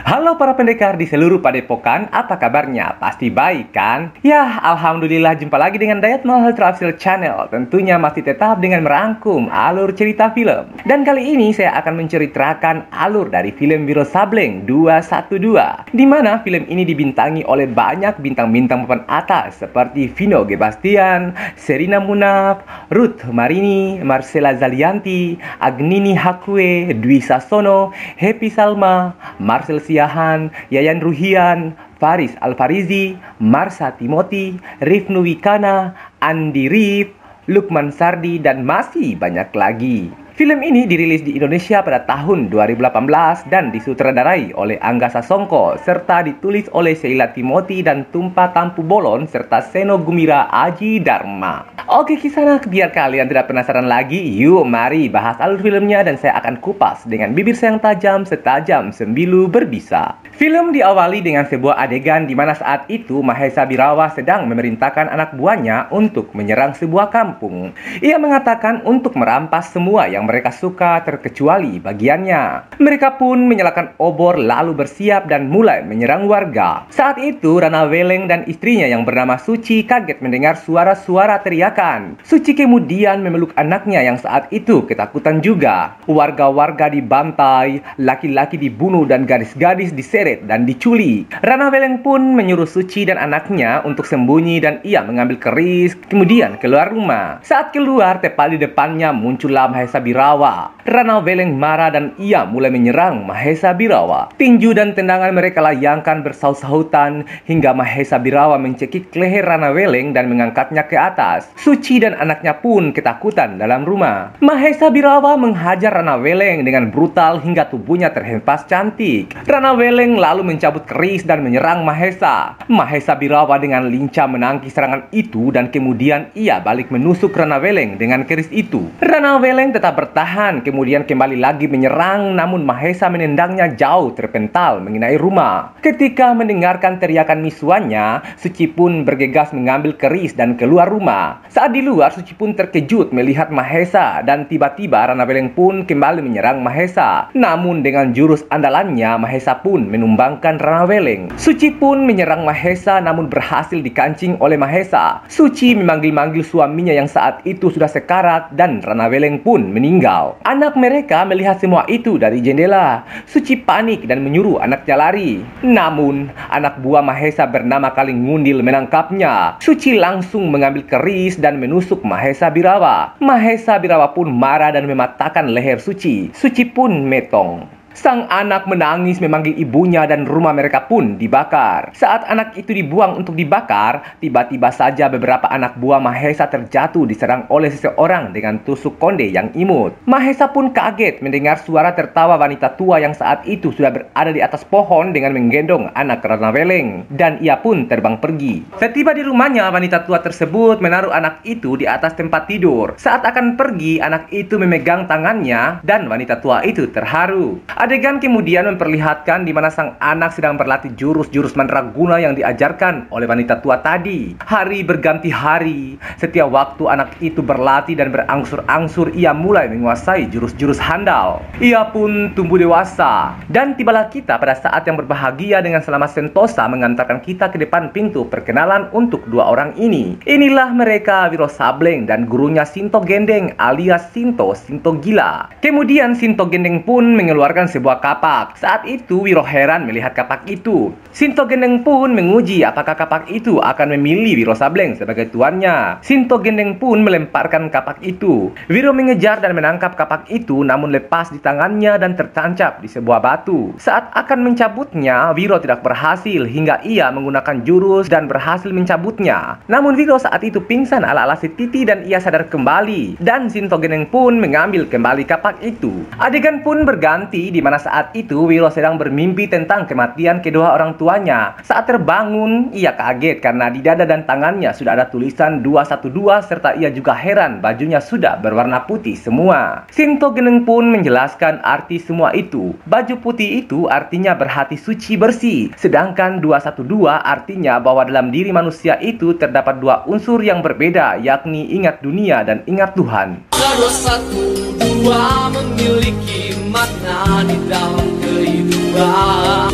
Halo para pendekar di seluruh padepokan, apa kabarnya? Pasti baik kan? Ya, Alhamdulillah jumpa lagi dengan Dayat Mahal Tafsir Channel. Tentunya masih tetap dengan merangkum alur cerita film. Dan kali ini saya akan menceritakan alur dari film Wiro Sableng 212, di mana film ini dibintangi oleh banyak bintang-bintang papan atas seperti Vino G. Bastian, Sherina Munaf, Ruth Marini, Marcella Zalianti, Agnini Hakwe, Dwi Sasono, Happy Salma, Marcel Siahan, Yayan Ruhian, Faris Alfarizi, Marsha Timothy, Rifnu Wikana, Andi Rif, Lukman Sardi, dan masih banyak lagi. Film ini dirilis di Indonesia pada tahun 2018 dan disutradarai oleh Angga Sasongko serta ditulis oleh Sheila Timothy dan Tumpa Tampu Bolon serta Seno Gumira Aji Dharma. Oke kisah, biar kalian tidak penasaran lagi, yuk mari bahas alur filmnya dan saya akan kupas dengan bibir saya yang tajam setajam sembilu berbisa. Film diawali dengan sebuah adegan di mana saat itu Mahesa Birawa sedang memerintahkan anak buahnya untuk menyerang sebuah kampung. Ia mengatakan untuk merampas semua yang mereka suka terkecuali bagiannya. Mereka pun menyalakan obor lalu bersiap dan mulai menyerang warga. Saat itu Rana Weleng dan istrinya yang bernama Suci kaget mendengar suara-suara teriakan. Suci kemudian memeluk anaknya yang saat itu ketakutan juga. Warga-warga dibantai, laki-laki dibunuh dan gadis-gadis diseret dan diculik. Rana Weleng pun menyuruh Suci dan anaknya untuk sembunyi dan ia mengambil keris kemudian keluar rumah. Saat keluar tepat di depannya muncullah Mahesa Birawa. Rana Weleng marah dan ia mulai menyerang Mahesa Birawa. Tinju dan tendangan mereka layangkan bersaut-sautan hingga Mahesa Birawa mencekik leher Rana Weleng dan mengangkatnya ke atas. Suci dan anaknya pun ketakutan dalam rumah. Mahesa Birawa menghajar Rana Weleng dengan brutal hingga tubuhnya terhempas cantik. Rana Weleng lalu mencabut keris dan menyerang Mahesa. Mahesa Birawa dengan lincah menangkis serangan itu dan kemudian ia balik menusuk Rana Weleng dengan keris itu. Rana Weleng tetap bertahan, kemudian kembali lagi menyerang, namun Mahesa menendangnya jauh terpental mengenai rumah. Ketika mendengarkan teriakan misuannya, Suci pun bergegas mengambil keris dan keluar rumah. Saat di luar, Suci pun terkejut melihat Mahesa dan tiba-tiba Rana Weleng pun kembali menyerang Mahesa. Namun dengan jurus andalannya, Mahesa pun menumbangkan Rana Weleng. Suci pun menyerang Mahesa namun berhasil dikancing oleh Mahesa. Suci memanggil-manggil suaminya yang saat itu sudah sekarat dan Rana Weleng pun meninggal. Anak mereka melihat semua itu dari jendela. Suci panik dan menyuruh anaknya lari. Namun, anak buah Mahesa bernama Kaling Ngundil menangkapnya. Suci langsung mengambil keris dan menusuk Mahesa Birawa. Mahesa Birawa pun marah dan mematahkan leher Suci. Suci pun metong. Sang anak menangis memanggil ibunya dan rumah mereka pun dibakar. Saat anak itu dibuang untuk dibakar, tiba-tiba saja beberapa anak buah Mahesa terjatuh diserang oleh seseorang dengan tusuk konde yang imut. Mahesa pun kaget mendengar suara tertawa wanita tua yang saat itu sudah berada di atas pohon dengan menggendong anak Rana Weleng. Dan ia pun terbang pergi. Setiba di rumahnya, wanita tua tersebut menaruh anak itu di atas tempat tidur. Saat akan pergi, anak itu memegang tangannya dan wanita tua itu terharu. Adegan kemudian memperlihatkan di mana sang anak sedang berlatih jurus-jurus mandraguna yang diajarkan oleh wanita tua tadi. Hari berganti hari, setiap waktu anak itu berlatih dan berangsur-angsur ia mulai menguasai jurus-jurus handal. Ia pun tumbuh dewasa. Dan tibalah kita pada saat yang berbahagia dengan selama Sentosa mengantarkan kita ke depan pintu perkenalan untuk dua orang ini. Inilah mereka Wiro Sableng dan gurunya Sinto Gendeng alias Sinto Gila. Kemudian Sinto Gendeng pun mengeluarkan sebuah kapak. Saat itu Wiro heran melihat kapak itu. Sinto Gendeng pun menguji apakah kapak itu akan memilih Wiro Sableng sebagai tuannya. Sinto Gendeng pun melemparkan kapak itu. Wiro mengejar dan menangkap kapak itu namun lepas di tangannya dan tertancap di sebuah batu. Saat akan mencabutnya, Wiro tidak berhasil hingga ia menggunakan jurus dan berhasil mencabutnya. Namun Wiro saat itu pingsan ala-ala si Titi dan ia sadar kembali. Dan Sinto Gendeng pun mengambil kembali kapak itu. Adegan pun berganti di mana saat itu Wiro sedang bermimpi tentang kematian kedua orang tuanya. Saat terbangun, ia kaget karena di dada dan tangannya sudah ada tulisan 212 serta ia juga heran bajunya sudah berwarna putih semua. Sinto Gendeng pun menjelaskan arti semua itu. Baju putih itu artinya berhati suci bersih, sedangkan 212 artinya bahwa dalam diri manusia itu terdapat dua unsur yang berbeda, yakni ingat dunia dan ingat Tuhan. Terus satu dua memiliki makna di dalam kehidupan.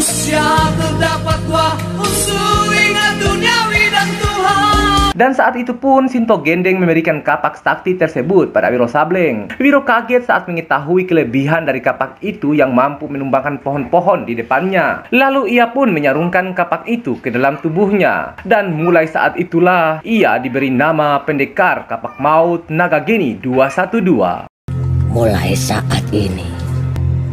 manusia terdapat dua unsur, ingat duniawi dan Tuhan. Dan saat itu pun Sinto Gendeng memberikan kapak sakti tersebut pada Wiro Sableng. Wiro kaget saat mengetahui kelebihan dari kapak itu yang mampu menumbangkan pohon-pohon di depannya. Lalu ia pun menyarungkan kapak itu ke dalam tubuhnya. Dan mulai saat itulah ia diberi nama pendekar kapak maut Nagageni 212. Mulai saat ini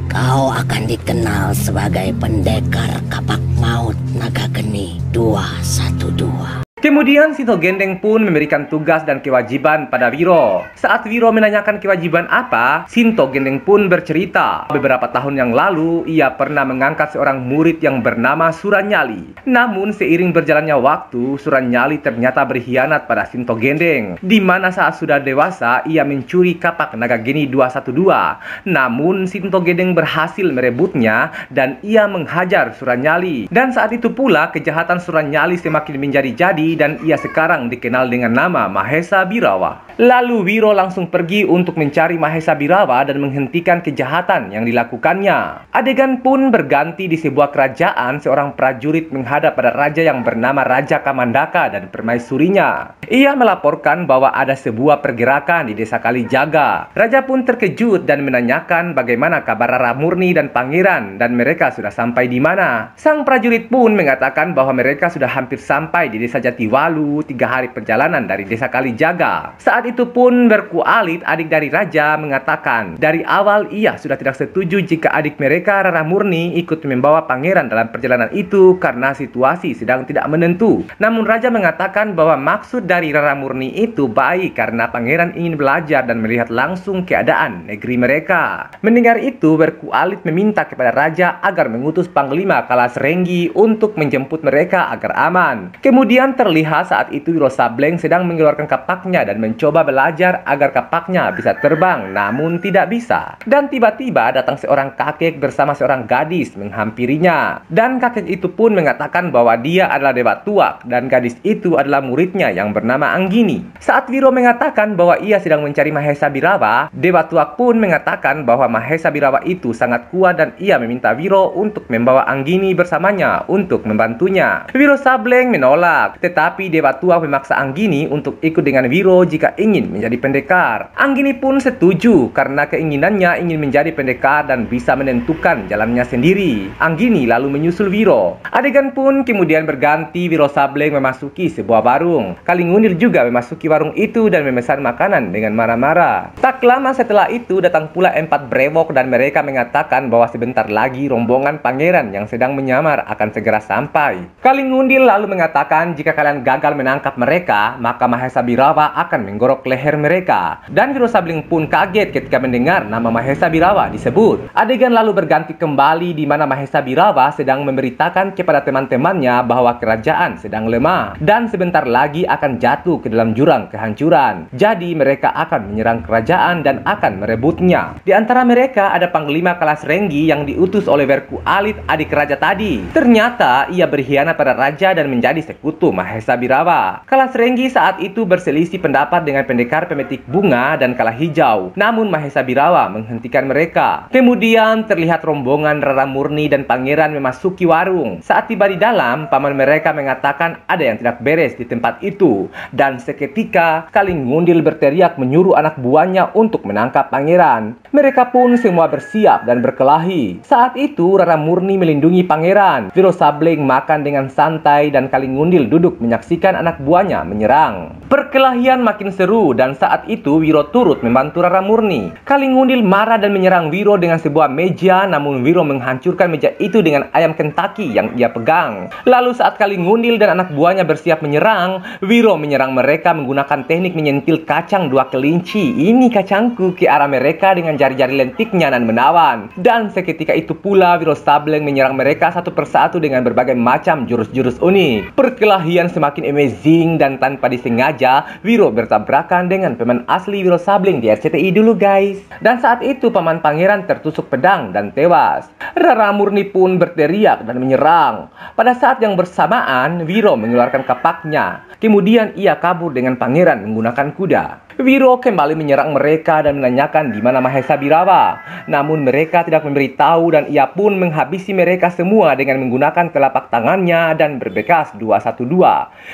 kau akan dikenal sebagai pendekar kapak maut Nagageni 212. Kemudian Sinto Gendeng pun memberikan tugas dan kewajiban pada Wiro. Saat Wiro menanyakan kewajiban apa, Sinto Gendeng pun bercerita. Beberapa tahun yang lalu, ia pernah mengangkat seorang murid yang bernama Suranyali. Namun seiring berjalannya waktu, Suranyali ternyata berkhianat pada Sinto Gendeng. Di mana saat sudah dewasa, ia mencuri kapak Nagageni 212. Namun Sinto Gendeng berhasil merebutnya dan ia menghajar Suranyali. Dan saat itu pula kejahatan Suranyali semakin menjadi-jadi dan ia sekarang dikenal dengan nama Mahesa Birawa. Lalu Wiro langsung pergi untuk mencari Mahesa Birawa dan menghentikan kejahatan yang dilakukannya. Adegan pun berganti di sebuah kerajaan. Seorang prajurit menghadap pada raja yang bernama Raja Kamandaka dan permaisurinya. Ia melaporkan bahwa ada sebuah pergerakan di desa Kalijaga. Raja pun terkejut dan menanyakan bagaimana kabar Rara Murni dan pangeran dan mereka sudah sampai di mana. Sang prajurit pun mengatakan bahwa mereka sudah hampir sampai di desa Jatiwalu, 3 hari perjalanan dari desa Kalijaga. Saat itu pun Berku Alit, adik dari raja, mengatakan dari awal ia sudah tidak setuju jika adik mereka Rara Murni ikut membawa pangeran dalam perjalanan itu karena situasi sedang tidak menentu. Namun raja mengatakan bahwa maksud dari Rara Murni itu baik karena pangeran ingin belajar dan melihat langsung keadaan negeri mereka. Mendengar itu, Berku Alit meminta kepada raja agar mengutus Panglima Kalas Renggi untuk menjemput mereka agar aman. Kemudian terlihat saat itu Wiro Sableng sedang mengeluarkan kapaknya dan mencoba belajar agar kapaknya bisa terbang, namun tidak bisa. Dan tiba-tiba datang seorang kakek bersama seorang gadis menghampirinya. Dan kakek itu pun mengatakan bahwa dia adalah Dewa Tuak dan gadis itu adalah muridnya yang bernama Anggini. Saat Wiro mengatakan bahwa ia sedang mencari Mahesa Birawa, Dewa Tuak pun mengatakan bahwa Mahesa Birawa itu sangat kuat dan ia meminta Wiro untuk membawa Anggini bersamanya untuk membantunya. Wiro Sableng menolak. Tetapi Dewa Tua memaksa Anggini untuk ikut dengan Wiro jika ingin menjadi pendekar. Anggini pun setuju karena keinginannya ingin menjadi pendekar dan bisa menentukan jalannya sendiri. Anggini lalu menyusul Wiro. Adegan pun kemudian berganti. Wiro Sableng memasuki sebuah warung. Kalingunil juga memasuki warung itu dan memesan makanan dengan marah-marah. Tak lama setelah itu datang pula 4 brewok dan mereka mengatakan bahwa sebentar lagi rombongan pangeran yang sedang menyamar akan segera sampai. Kalingunil lalu mengatakan jika kalian gagal menangkap mereka, maka Mahesa Birawa akan menggorok leher mereka. Dan Wiro Sableng pun kaget ketika mendengar nama Mahesa Birawa disebut. Adegan lalu berganti kembali di mana Mahesa Birawa sedang memberitakan kepada teman-temannya bahwa kerajaan sedang lemah dan sebentar lagi akan jatuh ke dalam jurang kehancuran. Jadi mereka akan menyerang kerajaan dan akan merebutnya. Di antara mereka ada Panglima Kalas Renggi yang diutus oleh Berku Alit, adik raja tadi. Ternyata ia berkhianat pada raja dan menjadi sekutu Mahesa Birawa. Kalas Renggi saat itu berselisih pendapat dengan pendekar pemetik bunga dan Kala Hijau. Namun Mahesa Birawa menghentikan mereka. Kemudian terlihat rombongan Rara Murni dan pangeran memasuki warung. Saat tiba di dalam, paman mereka mengatakan ada yang tidak beres di tempat itu. Dan seketika Kalingundil berteriak menyuruh anak buahnya untuk menangkap pangeran. Mereka pun semua bersiap dan berkelahi. Saat itu Rara Murni melindungi pangeran. Wiro Sableng makan dengan santai dan Kalingundil duduk menyaksikan anak buahnya menyerang. Perkelahian makin seru dan saat itu Wiro turut membantu Rara Murni. Kalingundil marah dan menyerang Wiro dengan sebuah meja, namun Wiro menghancurkan meja itu dengan ayam Kentucky yang ia pegang. Lalu saat Kalingundil dan anak buahnya bersiap menyerang, Wiro menyerang mereka menggunakan teknik menyentil kacang 2 kelinci. Ini kacangku ke arah mereka dengan jari-jari lentiknya dan menawan. Dan seketika itu pula Wiro Sableng menyerang mereka satu persatu dengan berbagai macam jurus-jurus unik. Perkelahian semakin amazing dan tanpa disengaja Wiro bertabrakan dengan paman asli Wiro Sableng di RCTI dulu guys. Dan saat itu paman pangeran tertusuk pedang dan tewas. Rara Murni pun berteriak dan menyerang. Pada saat yang bersamaan Wiro mengeluarkan kapaknya. Kemudian ia kabur dengan pangeran menggunakan kuda. Wiro kembali menyerang mereka dan menanyakan di mana Mahesa Birawa. Namun mereka tidak memberitahu dan ia pun menghabisi mereka semua dengan menggunakan telapak tangannya dan berbekas 212.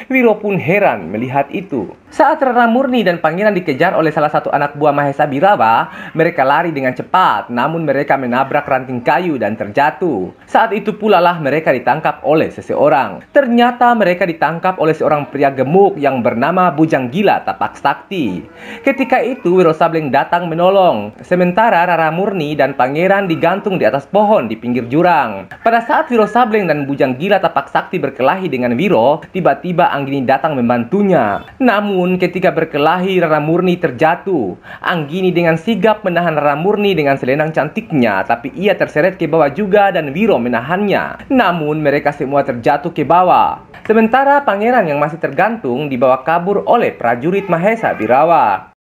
Wiro pun heran melihat itu. Saat Rara Murni dan Pangeran dikejar oleh salah satu anak buah Mahesa Birawa, mereka lari dengan cepat, namun mereka menabrak ranting kayu dan terjatuh. Saat itu pula lah mereka ditangkap oleh seseorang. Ternyata mereka ditangkap oleh seorang pria gemuk yang bernama Bujang Gila Tapak Sakti. Ketika itu Wiro Sableng datang menolong, sementara Rara Murni dan Pangeran digantung di atas pohon di pinggir jurang. Pada saat Wiro Sableng dan Bujang Gila Tapak Sakti berkelahi dengan Wiro, tiba-tiba Anggini datang membantunya. Namun ketika berkelahi Rara Murni terjatuh. Anggini dengan sigap menahan Rara Murni dengan selendang cantiknya, tapi ia terseret ke bawah juga dan Wiro menahannya. Namun mereka semua terjatuh ke bawah. Sementara Pangeran yang masih tergantung dibawa kabur oleh prajurit Mahesa Birawa.